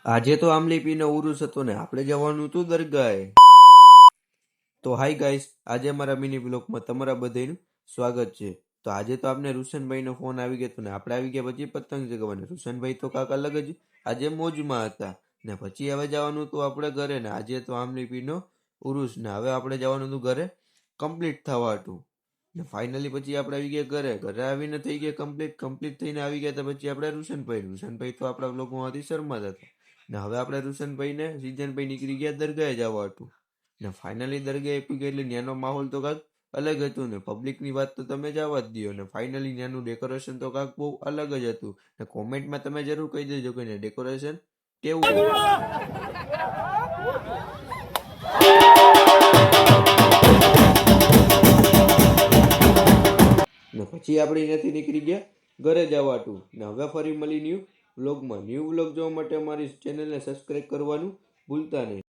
આજે તો આમલીપીનો ઉરુસ હતો ને આપણે જવાનું હતું દરગાહે. તો હાય ગાઈસ, આજે અમારા મિની બ્લોગમાં તમારા બધાનું સ્વાગત છે. તો આજે તો આપણે રોશનભાઈનો ફોન આવી ગયો હતો ને આપણે આવી ગયા પછી પતંગ ચગાવવાને. રોશનભાઈ તો કાંક અલગ જ આજે મોજમાં હતા ને પછી હવે જવાનું હતું આપણે ઘરે ને આજે તો આમલીપીનો ઉરુસ ને હવે આપણે જવાનું હતું ઘરે કમ્પ્લીટ થવા હતું ને ફાઇનલી પછી આપણે આવી ગયા ઘરે આવીને થઈ ગયા કમ્પ્લીટ થઈને આવી ગયા તો પછી આપણે રોશનભાઈ તો આપણા બ્લોગમાંથી શર્માતા હતા ને હવે આપણે રોશનભાઈને સિજનભાઈ નીકળી ગયા દરગાહે જવા હતું ને ફાઇનલી દરગાહે પી એટલે ત્યાંનો માહોલ તો કાંક અલગ હતું ને પબ્લિકની વાત તો તમે જવા જ દો ને ફાઇનલી ત્યાંનું ડેકોરેશન તો કાંક બહુ અલગ જ હતું ને કોમેન્ટમાં તમે જરૂર કહી દેજો કે ડેકોરેશન કેવું ને પછી આપણે અહીંયાથી નીકળી ગયા ઘરે જવા હતું ને હવે ફરી મળી ન્યૂ વ્લોગ જોવા માટે અમારી ચેનલને સબસ્ક્રાઈબ કરવાનું ભૂલતા નહીં.